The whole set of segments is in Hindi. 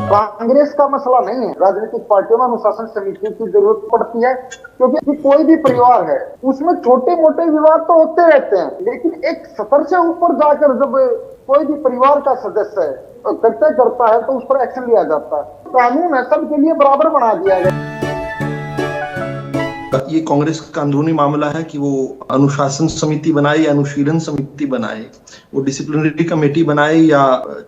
कांग्रेस का मसला नहीं है, राजनीतिक पार्टियों में अनुशासन समिति की जरूरत पड़ती है, क्योंकि कोई भी परिवार है उसमें छोटे मोटे विवाद तो होते रहते हैं, लेकिन एक स्तर से ऊपर जाकर जब कोई भी परिवार का सदस्य कृत्य करता है तो उस पर एक्शन लिया जाता है। कानून है सबके लिए बराबर बना दिया गया। ये कांग्रेस का अंदरूनी मामला है कि वो अनुशासन समिति बनाए या अनुशीलन समिति बनाए, वो डिसिप्लिनरी कमेटी बनाए या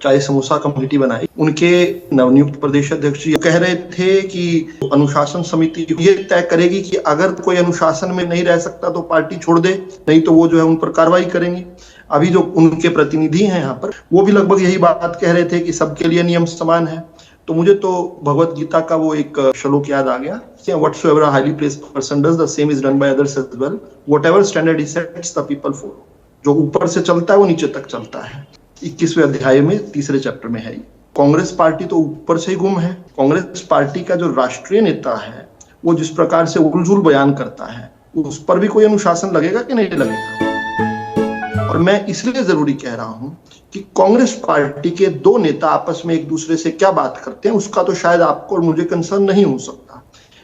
चाहे समोसा कमेटी बनाए। उनके नवनियुक्त प्रदेश अध्यक्ष जी कह रहे थे कि अनुशासन समिति ये तय करेगी कि अगर कोई अनुशासन में नहीं रह सकता तो पार्टी छोड़ दे, नहीं तो वो जो है उन पर कार्रवाई करेंगे। अभी जो उनके प्रतिनिधि हैं यहाँ पर वो भी लगभग यही बात कह रहे थे कि सबके लिए नियम समान है। तो मुझे तो भगवत गीता का वो एक श्लोक याद आ गया, whatsoever a highly placed person does, the same is done by others as well. Whatever standard he sets, the people follow. जो ऊपर से चलता है वो नीचे तक चलता है। 21वें अध्याय में 3रे चैप्टर में है। कांग्रेस पार्टी तो ऊपर से ही गुम है। कांग्रेस पार्टी का जो राष्ट्रीय नेता है वो जिस प्रकार से उलझुल बयान करता है उस पर भी कोई अनुशासन लगेगा कि नहीं लगेगा। और मैं इसलिए जरूरी कह रहा हूं कि कांग्रेस पार्टी के दो नेता आपस में एक दूसरे से क्या बात करते हैं उसका तो शायद आपको और मुझे कंसर्न नहीं हो सकता,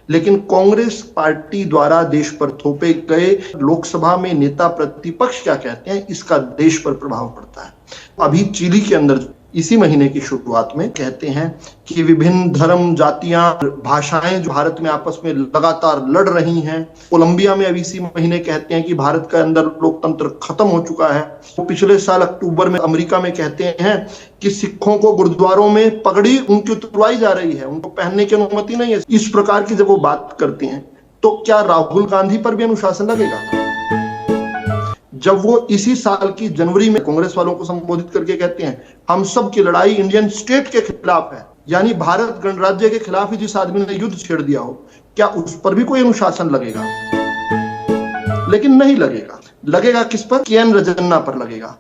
लेकिन कांग्रेस पार्टी द्वारा देश पर थोपे गए लोकसभा में नेता प्रतिपक्ष क्या कहते हैं इसका देश पर प्रभाव पड़ता है। अभी चिली के अंदर इसी महीने की शुरुआत में कहते हैं कि विभिन्न धर्म, जातियां, भाषाएं जो भारत में आपस में लगातार लड़ रही हैं। कोलंबिया में अभी इसी महीने कहते हैं कि भारत के अंदर लोकतंत्र खत्म हो चुका है। वो पिछले साल अक्टूबर में अमेरिका में कहते हैं कि सिखों को गुरुद्वारों में पगड़ी उनकी उतरवाई जा रही है, उनको पहनने की अनुमति नहीं है। इस प्रकार की जब वो बात करते हैं तो क्या राहुल गांधी पर भी अनुशासन लगेगा? जब वो इसी साल की जनवरी में कांग्रेस वालों को संबोधित करके कहते हैं हम सब की लड़ाई इंडियन स्टेट के खिलाफ है, यानी भारत गणराज्य के खिलाफ ही जिस आदमी ने युद्ध छेड़ दिया हो, क्या उस पर भी कोई अनुशासन लगेगा? लेकिन नहीं लगेगा। लगेगा किस पर? के.एन. रजन्ना पर लगेगा।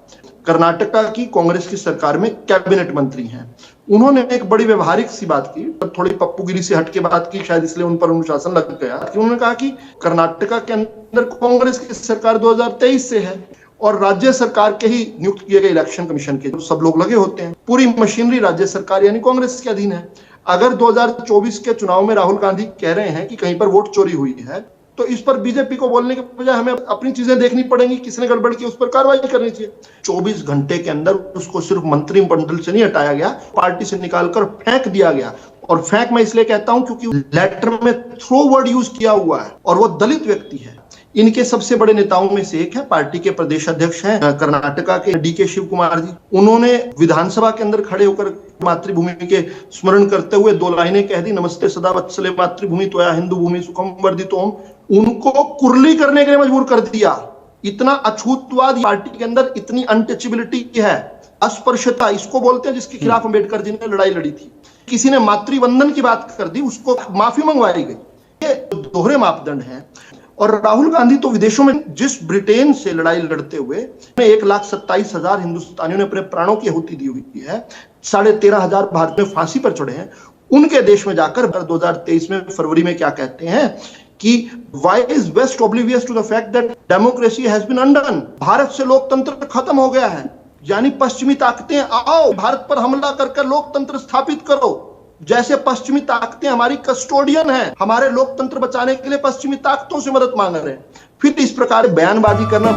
कर्नाटका की कांग्रेस की सरकार में कैबिनेट मंत्री हैं। उन्होंने एक बड़ी व्यवहारिक सी बात की, थोड़ी पप्पूगिरी से हटके बात की, शायद इसलिए उन पर अनुशासन लग गया। उन्होंने कहा कि कर्नाटका के अंदर कांग्रेस की सरकार 2023 से है और राज्य सरकार के ही नियुक्त किए गए इलेक्शन कमीशन के सब लोग लगे होते हैं। पूरी मशीनरी राज्य सरकार यानी कांग्रेस के अधीन है। अगर 2024 के चुनाव में राहुल गांधी कह रहे हैं कि कहीं पर वोट चोरी हुई है तो इस पर बीजेपी को बोलने के बजाय हमें अपनी चीजें देखनी पड़ेंगी, किसने गड़बड़ की उस पर कार्रवाई करनी चाहिए। 24 घंटे के अंदर उसको सिर्फ मंत्रिमंडल से नहीं हटाया गया, पार्टी से निकालकर फेंक दिया गया। और फेंक मैं इसलिए कहता हूं क्योंकि लेटर में थ्रो वर्ड यूज किया हुआ है और वो दलित व्यक्ति है। इनके सबसे बड़े नेताओं में से एक है, पार्टी के प्रदेश अध्यक्ष हैं कर्नाटका के डी.के. शिव कुमार जी। उन्होंने विधानसभा के अंदर खड़े होकर मातृभूमि के स्मरण करते हुए 2 लाइनें कह दी, नमस्ते सदा वत्सले मातृभूमि त्वया हिंदू भूमि सुखम वर्धितोम। उनको कुर्ली करने के लिए मजबूर कर दिया। इतना अछूतवाद पार्टी के अंदर, इतनी अनटचेबिलिटी है, अस्पृश्यता इसको बोलते हैं जिसके खिलाफ अम्बेडकर जी ने लड़ाई लड़ी थी। किसी ने मातृवंदन की बात कर दी, उसको माफी मंगवाई गई। ये दोहरे मापदंड हैं। और राहुल गांधी तो विदेशों में जिस ब्रिटेन से लड़ाई लड़ते हुए 1,27,000 हिंदुस्तानियों ने अपने प्राणों की आहुति दी हुई है, 13,500 भारत में फांसी पर चढ़े हैं, उनके देश में जाकर 2023 में फरवरी में क्या कहते हैं कि why is West oblivious to the fact that democracy has been undone? Bharat से लोकतंत्र खत्म हो गया है, यानी पश्चिमी ताकतें आओ भारत पर हमला करके लोकतंत्र स्थापित करो। जैसे पश्चिमी ताकतें हमारी कस्टोडियन हैं, हमारे लोकतंत्र बचाने के लिए पश्चिमी ताकतों से मदद मांग रहे हैं, फिर इस प्रकार बयानबाजी करना